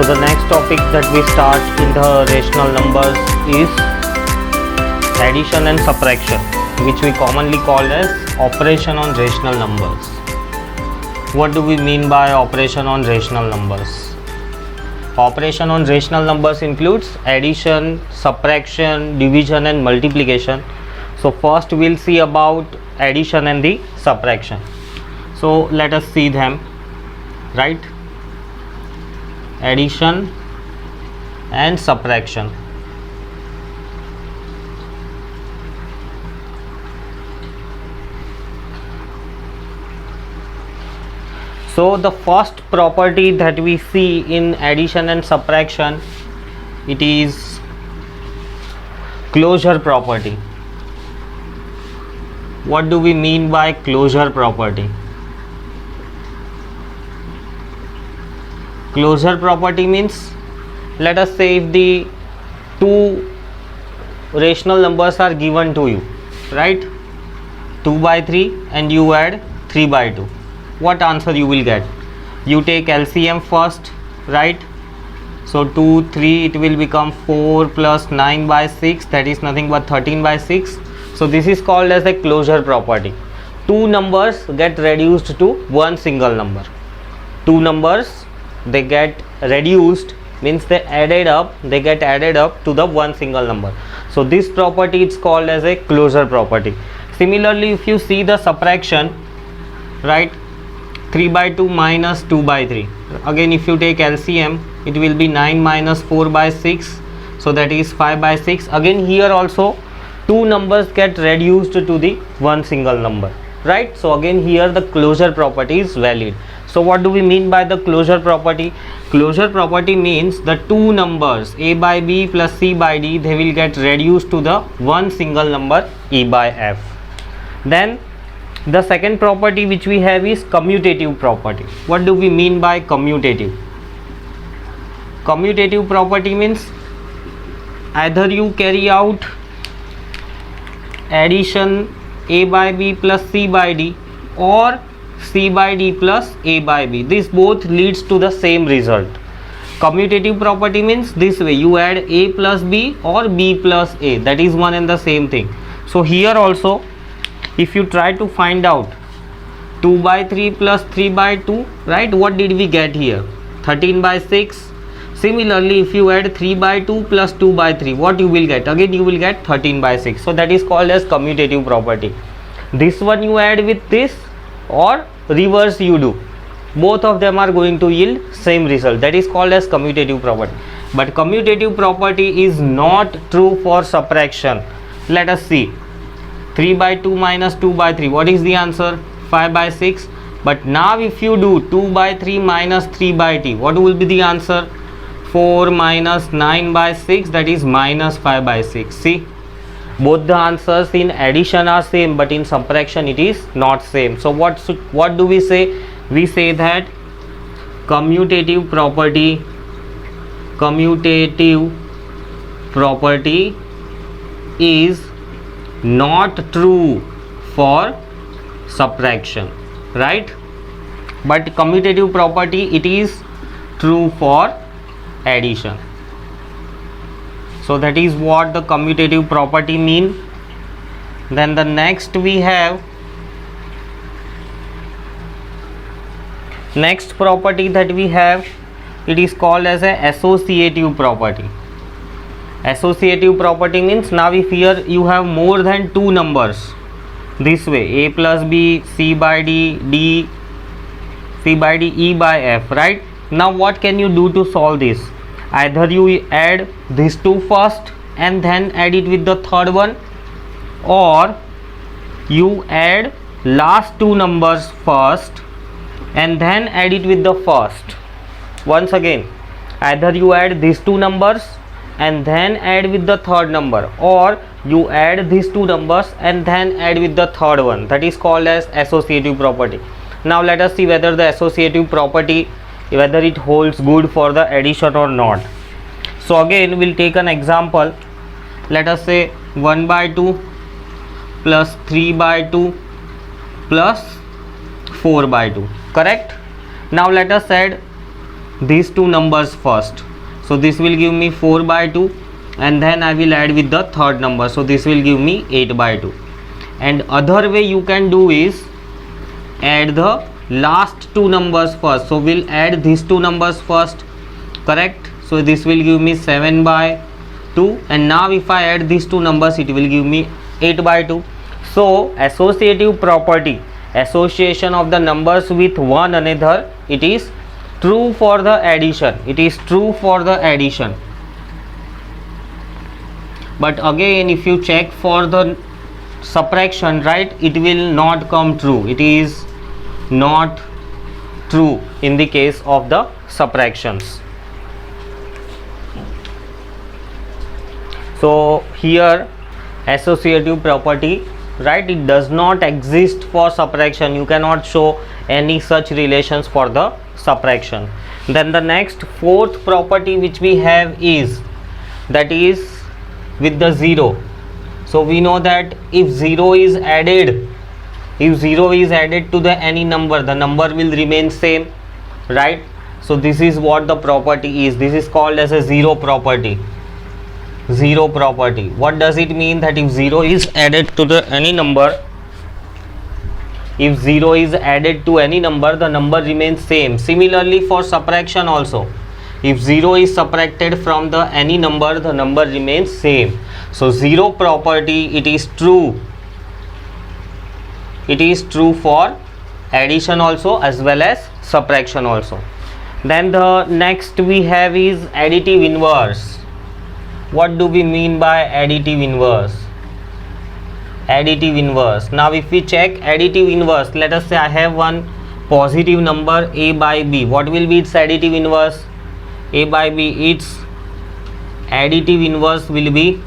So the next topic that we start in the rational numbers is addition and subtraction, which we commonly call as operation on rational numbers. What do we mean by operation on rational numbers? Operation on rational numbers includes addition, subtraction, division and multiplication. So first we'll see about addition and the subtraction. So let us see them, right? Addition and subtraction. So the first property that we see in addition and subtraction, it is closure property. What do we mean by closure property? Closure property means, let us say if the two rational numbers are given to you, right? 2 by 3 and you add 3 by 2. What answer you will get? You take LCM first, right? So 2, 3, it will become 4 plus 9 by 6, that is nothing but 13 by 6. So this is called as a closure property. Two numbers get reduced to one single number. Two numbers, they get reduced, means they get added up to the one single number. So this property is called as a closure property. Similarly, if you see the subtraction, right? 3 by 2 minus 2 by 3. Again, if you take LCM, it will be 9 minus 4 by 6. So that is 5 by 6. Again, here also two numbers get reduced to the one single number, right? So again, here the closure property is valid. So what do we mean by the closure property? Closure property means the two numbers a by b plus c by d, they will get reduced to the one single number e by f. Then the second property which we have is commutative property. What do we mean by commutative? Commutative property means either you carry out addition a by b plus c by d or c by d plus a by b. This both leads to the same result. Commutative property means this way, you add a plus b or b plus a, that is one and the same thing. So here also, if you try to find out 2 by 3 plus 3 by 2, right, what did we get here? 13 by 6. Similarly, if you add 3 by 2 plus 2 by 3, what you will get? Again you will get 13 by 6. So that is called as commutative property. This one you add with this or reverse you do, both of them are going to yield same result. That is called as commutative property. But commutative property is not true for subtraction. Let us see. 3 by 2 minus 2 by 3, what is the answer? 5 by 6. But now if you do 2 by 3 minus 3 by t, what will be the answer? 4 minus 9 by 6, that is minus 5 by 6. See, both the answers in addition are same, but in subtraction it is not same. So what do we say? We say that commutative property is not true for subtraction, right? But commutative property, it is true for addition. So that is what the commutative property mean. Then the next we have, next property that we have, it is called as a associative property. Associative property means, now if here you have more than two numbers, this way, a plus b, c by d, c by d, e by f, right? Now what can you do to solve this? Either you add these two first and then add it with the third one, or you add last two numbers first and then add it with the first. Once again, either you add these two numbers and then add with the third number, or you add these two numbers and then add with the third one. That is called as associative property. Now let us see whether the associative property, whether it holds good for the addition or not. So again we'll take an example. Let us say 1 by 2 plus 3 by 2 plus 4 by 2, correct? Now let us add these two numbers first. So this will give me 4 by 2, and then I will add with the third number, so this will give me 8 by 2. And other way you can do is add the last two numbers first. So we'll add these two numbers first, correct? So this will give me 7 by 2, and now if I add these two numbers it will give me 8 by 2. So associative property, association of the numbers with one another, it is true for the addition, it is true for the addition. But again if you check for the subtraction, right, it will not come true, it is not true in the case of the subtractions. So here associative property, right, it does not exist for subtraction, you cannot show any such relations for the subtraction. Then the next fourth property which we have is, that is with the 0. So we know that if 0 is added, if 0 is added to the any number, the number will remain same, right? So this is what the property is, this is called as a 0 property. 0 property, what does it mean? That if 0 is added to the any number, if 0 is added to any number, the number remains same. Similarly for subtraction also, if 0 is subtracted from the any number, the number remains same. So 0 property, it is true, it is true for addition also as well as subtraction also. Then the next we have is additive inverse. What do we mean by additive inverse? Additive inverse, now if we check additive inverse, let us say I have one positive number a by b, what will be its additive inverse? A by b, its additive inverse will be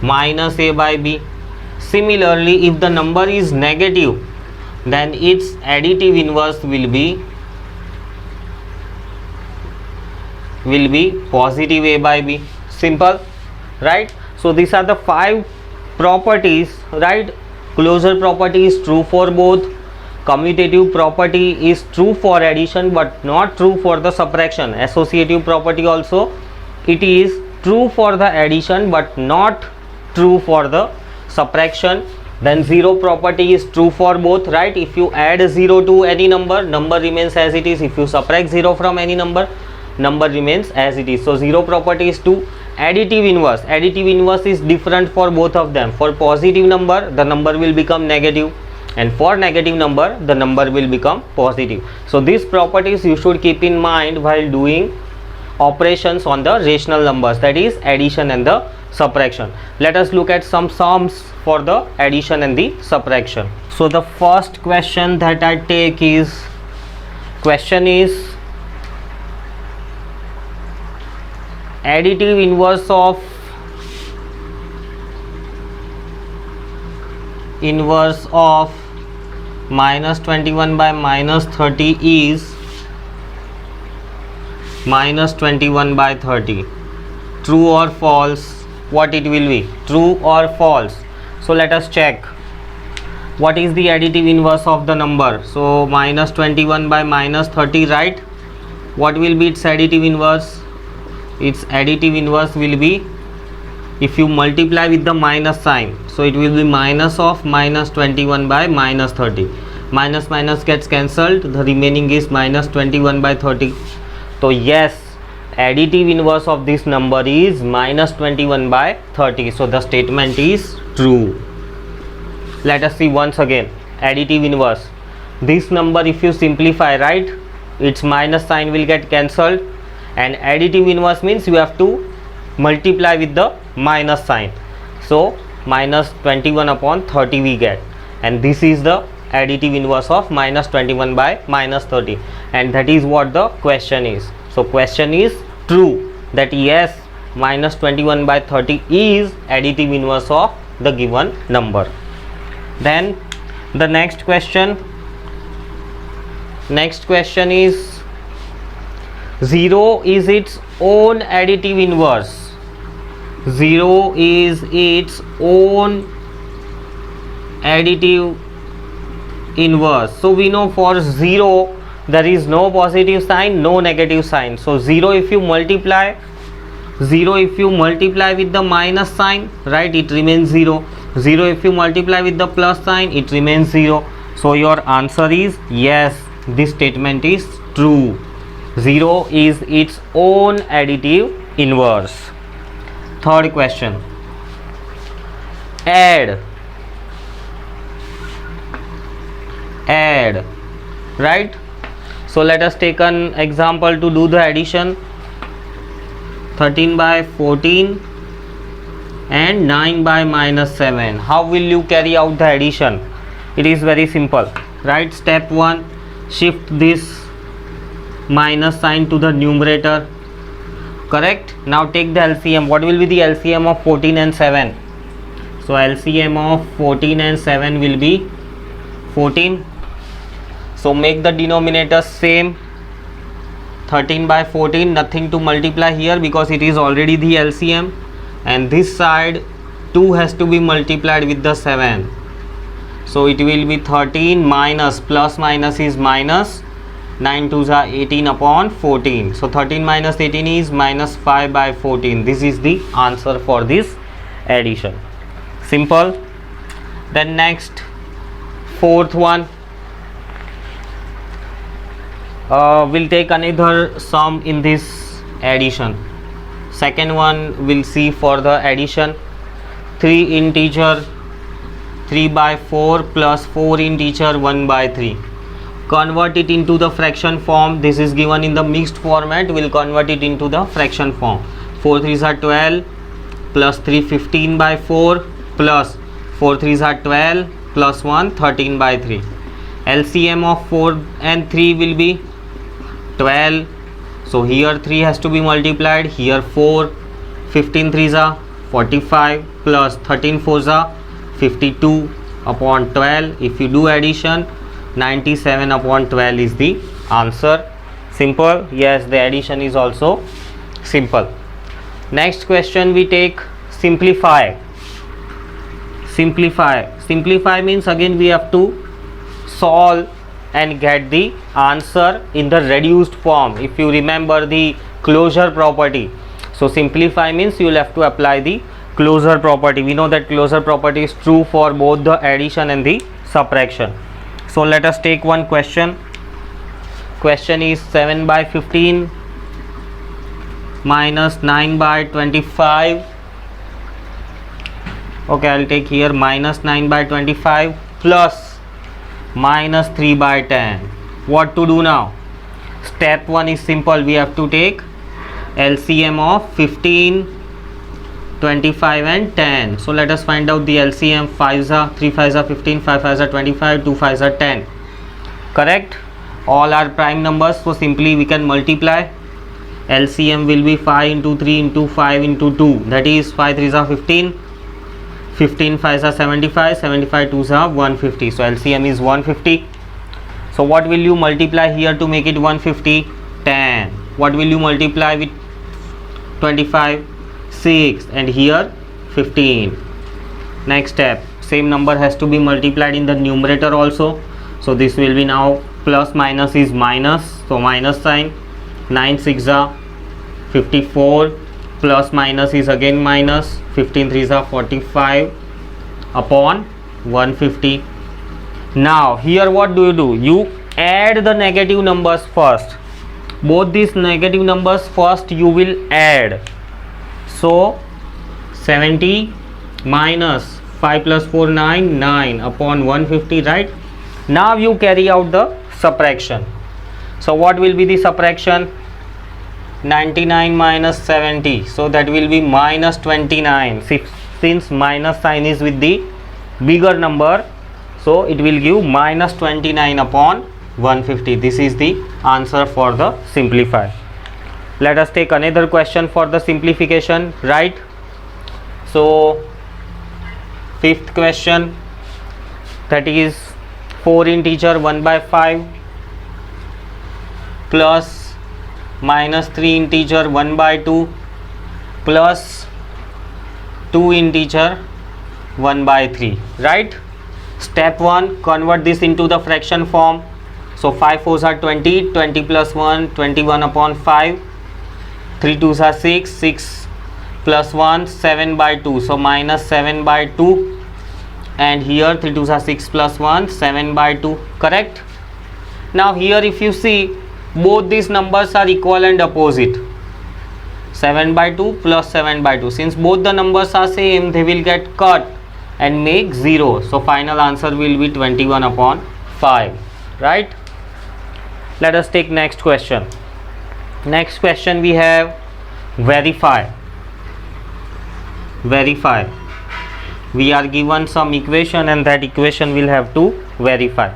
minus a by b. Similarly if the number is negative, then its additive inverse will be positive a by b. Simple, right? So these are the 5 properties, right? Closure property is true for both, commutative property is true for addition but not true for the subtraction, associative property also, it is true for the addition but not true for the subtraction. Then 0 property is true for both, right? If you add 0 to any number, number remains as it is. If you subtract 0 from any number, number remains as it is. So 0 property is true. Additive inverse, additive inverse is different for both of them. For positive number, the number will become negative, and for negative number, the number will become positive. So these properties you should keep in mind while doing operations on the rational numbers, that is addition and the subtraction. Let us look at some sums for the addition and the subtraction. So the first question that I take is, question is additive inverse of minus 21 by minus 30 is minus 21 by 30. True or false? What it will be? True or false? So let us check. What is the additive inverse of the number? So minus 21 by minus 30, right? What will be its additive inverse? Its additive inverse will be, if you multiply with the minus sign, so it will be minus of minus 21 by minus 30. Minus minus gets cancelled, the remaining is minus 21 by 30. So yes, additive inverse of this number is minus 21 by 30. So the statement is true. Let us see once again. Additive inverse, this number if you simplify, right, its minus sign will get cancelled, and additive inverse means you have to multiply with the minus sign. So minus 21 upon 30 we get, and this is the additive inverse of minus 21 by minus 30, and that is what the question is. So question is true, that yes, minus 21 by 30 is additive inverse of the given number. Then the next question is 0 is its own additive inverse. 0 is its own additive inverse. So we know for 0 there is no positive sign, no negative sign. So 0 if you multiply, 0 if you multiply with the minus sign, right, it remains 0. 0 if you multiply with the plus sign, it remains 0. So your answer is yes, this statement is true. 0 is its own additive inverse. Third question. Add, right? So let us take an example to do the addition. 13 by 14 and 9 by minus 7. How will you carry out the addition? It is very simple, right? Step 1, shift this minus sign to the numerator, correct? Now take the LCM. What will be the LCM of 14 and 7? So LCM of 14 and 7 will be 14. So make the denominator same. 13 by 14, nothing to multiply here because it is already the LCM, and this side 2 has to be multiplied with the 7. So it will be 13 minus, plus minus is minus, 9 2s are 18 upon 14. So 13 minus 18 is minus 5 by 14. This is the answer for this addition. Simple. Then next, fourth one. We'll take another sum in this addition. Second one we'll see for the addition. 3 integer 3 by 4 plus 4 integer 1 by 3. Convert it into the fraction form. This is given in the mixed format. We'll convert it into the fraction form. 4 3s are 12 plus 3 15 by 4 plus 4 3s are 12 plus 1 13 by 3. LCM of 4 and 3 will be 12. So here 3 has to be multiplied, here 4. 15 3s are 45 plus 13 4s are 52 upon 12. If you do addition, 97 upon 12 is the answer. Simple. Yes, the addition is also simple. Next question we take simplify. Simplify means again we have to solve and get the answer in the reduced form. If you remember the closure property, so simplify means you will have to apply the closure property. We know that closure property is true for both the addition and the subtraction. So let us take one question. Question is 7 by 15 minus 9 by 25. Okay, I'll take here minus 9 by 25 plus minus 3 by 10. What to do now? Step 1 is simple. We have to take LCM of 15, 25 and 10. So let us find out the LCM. 5s are 3 5s are 15, 5 5s are 25, 2 5s are 10. Correct? All are prime numbers, so simply we can multiply. LCM will be 5 into 3 into 5 into 2, that is 5 3s are 15, 15 5s are 75, 75 2s are 150. So LCM is 150. So what will you multiply here to make it 150? 10. What will you multiply with 25? 6, and here 15. Next step, same number has to be multiplied in the numerator also. So this will be now plus minus is minus, so minus sign. 9 6 are 54, plus minus is again minus, 15 3s are 45 upon 150. Now here what do? You add the negative numbers first. Both these negative numbers first you will add. So 70 minus 5 plus 4 9, 9 upon 150, right? Now you carry out the subtraction. So what will be the subtraction? 99 minus 70, so that will be minus 29. Since minus sign is with the bigger number, so it will give minus 29 upon 150. This is the answer for the simplify. Let us take another question for the simplification, right? So fifth question, that is 4 integer 1 by 5 plus minus 3 integer 1 by 2 plus 2 integer 1 by 3, right? Step 1, convert this into the fraction form. So 5 4s are 20, 20 plus 1, 21 upon 5, 3 2s are 6, 6 plus 1, 7 by 2, so minus 7 by 2, and here 3 2s are 6 plus 1, 7 by 2, correct? Now here if you see, both these numbers are equal and opposite. 7 by 2 plus 7 by 2. Since both the numbers are same, they will get cut and make 0. So final answer will be 21 upon 5. Right? Let us take next question. Next question we have verify. Verify. We are given some equation and that equation will have to verify.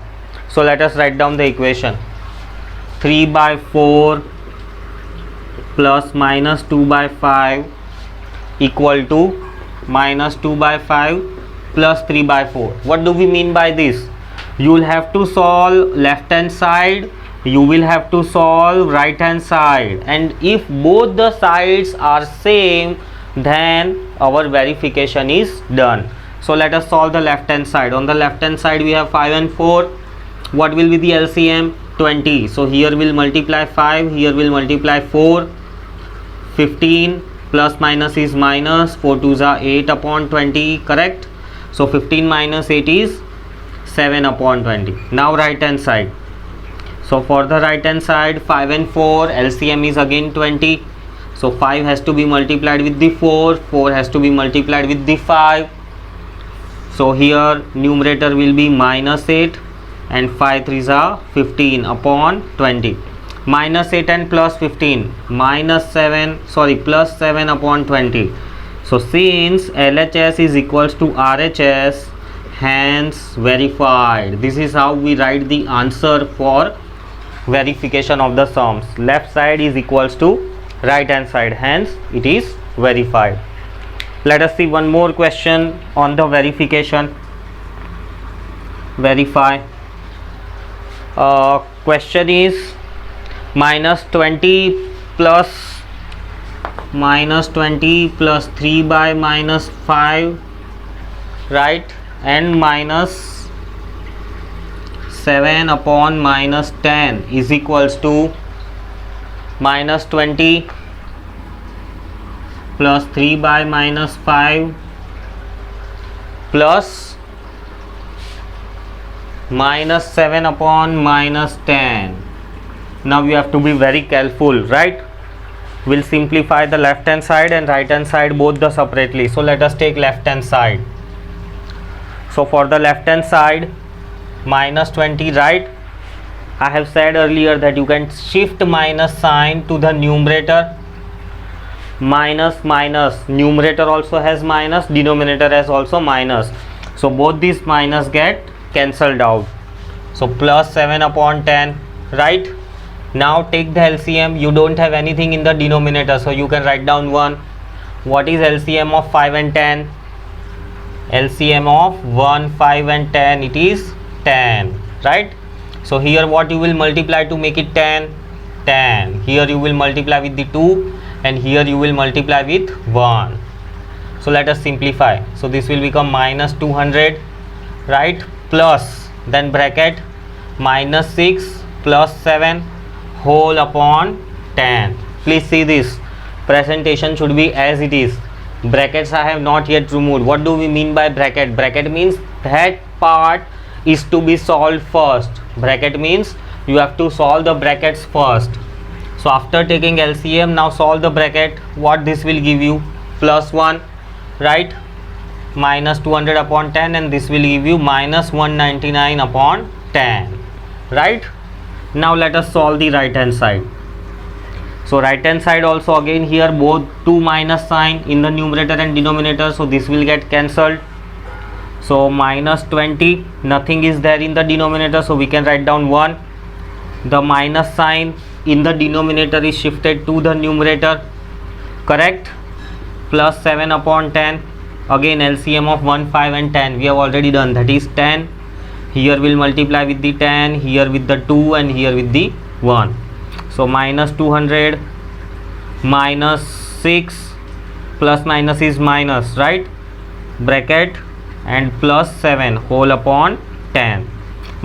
So let us write down the equation. 3 by 4 plus minus 2 by 5 equal to minus 2 by 5 plus 3 by 4. What do we mean by this? You will have to solve left hand side, you will have to solve right hand side, and if both the sides are same, then our verification is done. So let us solve the left hand side. On the left hand side we have 5 and 4. What will be the LCM? 20. So here we'll multiply 5, here we'll multiply 4. 15 plus minus is minus, 4 2s are 8 upon 20, correct? So 15 minus 8 is 7 upon 20. Now right hand side. So for the right hand side, 5 and 4, LCM is again 20. So 5 has to be multiplied with the 4, 4 has to be multiplied with the 5. So here numerator will be minus 8 and 5 3s are 15 upon 20. Minus 8 and plus 15, minus 7, sorry, plus 7 upon 20. So since LHS is equals to RHS, hence verified. This is how we write the answer for verification of the sums. Left side is equals to right hand side, hence it is verified. Let us see one more question on the verification. Verify. Question is minus 20 plus 3 by minus 5, right, and minus 7 upon minus 10 is equals to minus 20 plus 3 by minus 5 plus minus 7 upon minus 10. Now you have to be very careful, right? We'll simplify the left hand side and right hand side both the separately. So let us take left hand side. So for the left hand side, minus 20, right? I have said earlier that you can shift minus sign to the numerator. Minus minus, numerator also has minus, denominator has also minus. So both these minus get cancelled out. So plus 7 upon 10, right? Now take the LCM. You don't have anything in the denominator, so you can write down 1. What is LCM of 5 and 10? LCM of 1, 5 and 10, it is 10, right? So here what you will multiply to make it 10? 10. Here you will multiply with the 2 and here you will multiply with 1. So let us simplify. So this will become minus 200, right? Plus, then bracket, minus 6 plus 7 whole upon 10. Please see this. Presentation should be as it is. Brackets I have not yet removed. What do we mean by bracket? Bracket means that part is to be solved first. Bracket means you have to solve the brackets first. So after taking LCM, now solve the bracket. What this will give you? Plus 1, right? Minus 200 upon 10, and this will give you minus 199 upon 10, right? Now let us solve the right hand side. So right hand side also again here both 2 minus sign in the numerator and denominator, so this will get cancelled. So minus 20, nothing is there in the denominator, so we can write down 1. The minus sign in the denominator is shifted to the numerator, correct? Plus 7 upon 10, again LCM of 1, 5 and 10 we have already done, that is 10. Here we'll multiply with the 10, here with the 2 and here with the 1. So minus 200 minus 6 plus minus is minus, right? Bracket and plus 7 whole upon 10.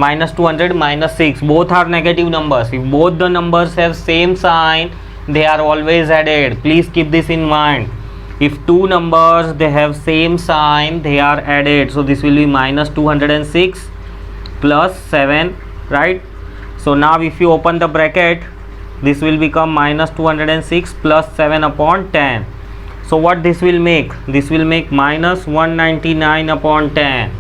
minus 200 minus 6, both are negative numbers. If both the numbers have same sign, they are always added. Please keep this in mind. If two numbers they have same sign, they are added. So this will be minus 206 plus 7, right? So now if you open the bracket, this will become minus 206 plus 7 upon 10. So what this will make? This will make minus 199 upon 10.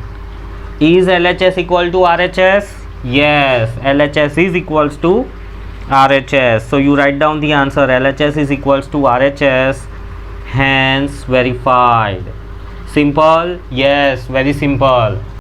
Is LHS equal to RHS? Yes, LHS is equals to RHS. So you write down the answer. LHS is equals to RHS, hence verified. Simple? Yes, very simple.